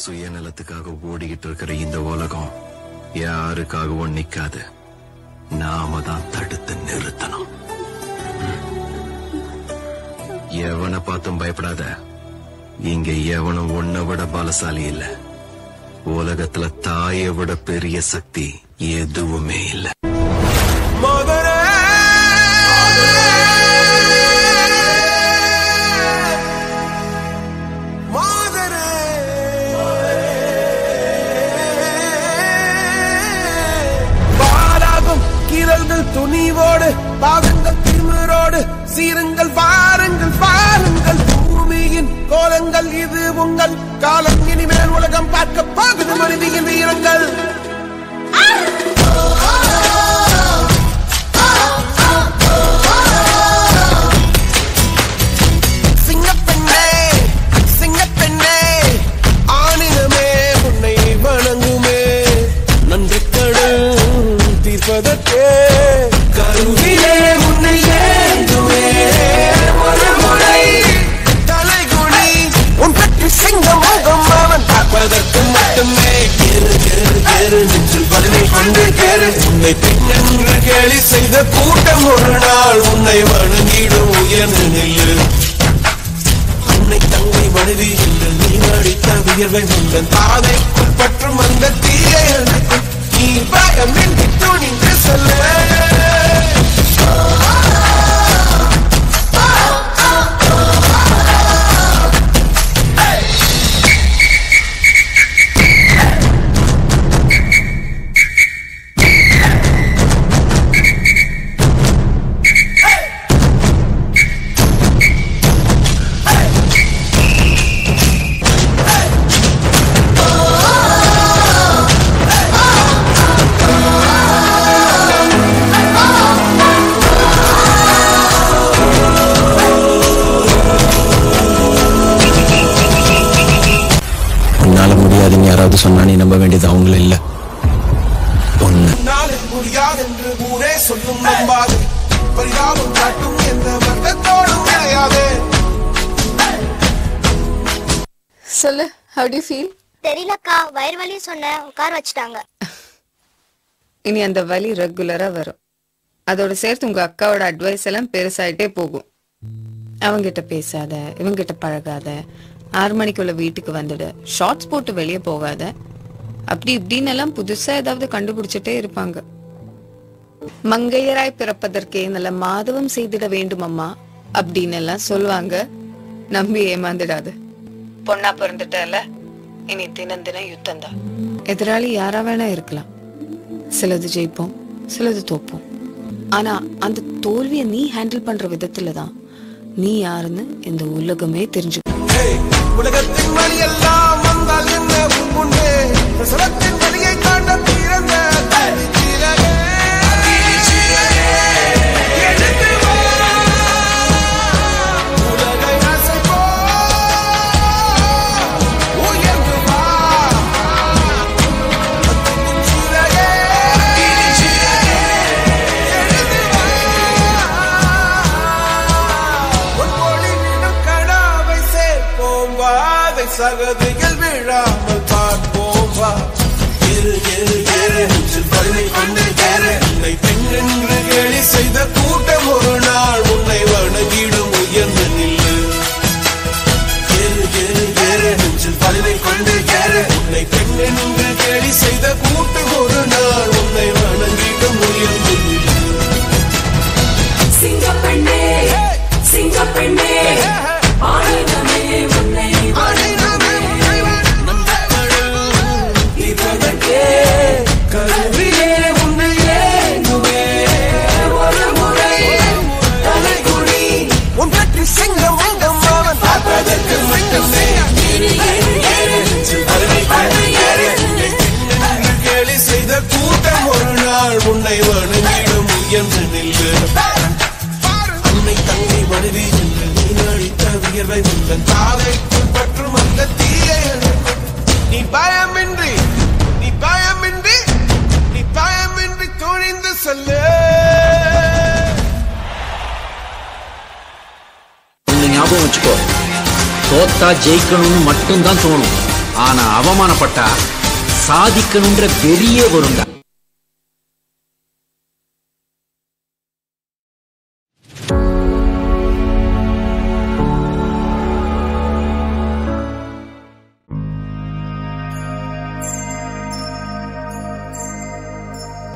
சுயநலத்துக்காக ஓடிக்கிட்டு இருக்கிற இந்த உலகம் யாருக்காகவும் நிக்காது. நாம தான் தடுத்து நிறுத்தணும். எவனை பார்த்தும் பயப்படாத. இங்க எவனும் உன்னை விட பலசாலி இல்ல. உலகத்துல தாயை விட பெரிய சக்தி எதுவுமே இல்ல. துணிவோடு பாகங்கள் திமிரோடு சீருங்கள் வாருங்கள் பாருங்கள். பூமியின் கோலங்கள் இது உங்கள் காலம். இனிமேல் உலகம் பார்க்க போகுது மனிதியின் வீரங்கள். சிங்கப்பெண்ணே சிங்கப்பெண்ணே ஆணினமே உன்னை வணங்குமே. நன்றி கடல் தீர்ப்பதற்கே கருவிலே உன்னை ஏந்துமே. ஒரு முறை தலைகுனி உன் பற்றி சிங்க முகம் அவன் பார்ப்பதற்கு மட்டுமே. நெஞ்சில் பதிலை கொண்டு கேரு. உன்னை பெண்ணென்று கேலி செய்த கூட்டம் ஒரு நாள் உன்னை வணங்கிடும் உயர்ந்து நில்லு. உன்னை தங்கை மனைவி என்று நீ அடித்த உயர்வை உங்கள் பாதைக்குள் பற்றும் அந்த தீயை அணைக்கும். நீ பயமின்றி துணிந்து சொல்ல. யாராவது சொன்னா நீ நம்ப வேண்டியது அவங்கள இல்ல ஒண்ணு. முடியாது என்று ஊரே சொல்லும் நம்பாது. பரிதாபம் காட்டும் எந்த மர்த்தத்தோடும் கிடையாது. சொல்லு, how do you feel? தெரியலக்கா, வயிறு வலி சொன்ன உட்கார வச்சுட்டாங்க. இனி அந்த வலி ரெகுலரா வரும். அதோட சேர்த்து உங்க அக்காவோட அட்வைஸ் எல்லாம் பெருசாயிட்டே போகும். அவங்கிட்ட பேசாத, இவங்கிட்ட பழகாத, 6 மணிக்குள்ள வீட்டுக்கு வந்துடு, ஷார்ட்ஸ் போட்டு வெளியே போகாத, அப்படி இப்படின்னு எல்லாம் புதுசா ஏதாவது கண்டுபிடிச்சிட்டே இருப்பாங்க. மங்கையராய் பிறப்பதற்கே நல்ல மாதவம் செய்திட வேண்டும் அம்மா அப்படின்னு எல்லாம் சொல்லுவாங்க. நம்பி ஏமாந்துடாது. பொண்ணா பிறந்துட்டல, இனி தினம் தினம் யுத்தம் தான். எதிராளி யாரா வேணா இருக்கலாம். சிலது ஜெயிப்போம், சிலது தோப்போம். ஆனா அந்த தோல்வியை நீ ஹேண்டில் பண்ற விதத்துலதான் நீ யாருன்னு இந்த உலகமே தெரிஞ்சுக்கும். உலகத்தின் வழி எல்லாம் வந்தால் என்ன உண்மை. பிரசவத்தின் வழியை காண்ட பிறந்த சகதிகள் விழாமல் பார்ப்போம் வா. பதிலை கொண்டு கேரு. உன்னை பெண்ணென்று கேலி செய்த கூட்டம் ஒரு நாள் உன்னை வணங்கிடும் உயர்ந்து நில்லு. நெஞ்சில் பதிலை கொண்டு கேரு. உன்னை பெண்ணென்று கேலி செய்த கூட்டம் ஒரு நாள் உன்னை வணங்கிடும் உயர்ந்து நில்லு. சிங்கப்பெண்ணே சிங்கப்பெண்ணே ஆனந்தமே உன்னை கருவிலே உன்னை ஏங்குவே. ஒரு முறை தலைகுனி உன் பற்றி சிங்க முகம் அவன் பார்ப்பதற்கு மட்டுமே. கேலி செய்த கூட்டம் ஒரு நாள் உன்னை வணங்கிடும் உயர்ந்து நில்லு. அன்னை தங்கை மனைவி என்று நீ அழித்த உயர்வை உங்கள் தாதைக்குள் பற்றும் அந்த தீயை அணைக்கும். நீ பயமின்றி நீ பயமின்றி நீ பயமின்றி துணிந்து சொல்லு. ஞாபகம் வச்சுக்கோ, தோத்தா ஜெயிக்கணும்னு மட்டும்தான் தோணும். ஆனா அவமானப்பட்டா சாதிக்கணும்ன்ற வெறியே வரும்டா.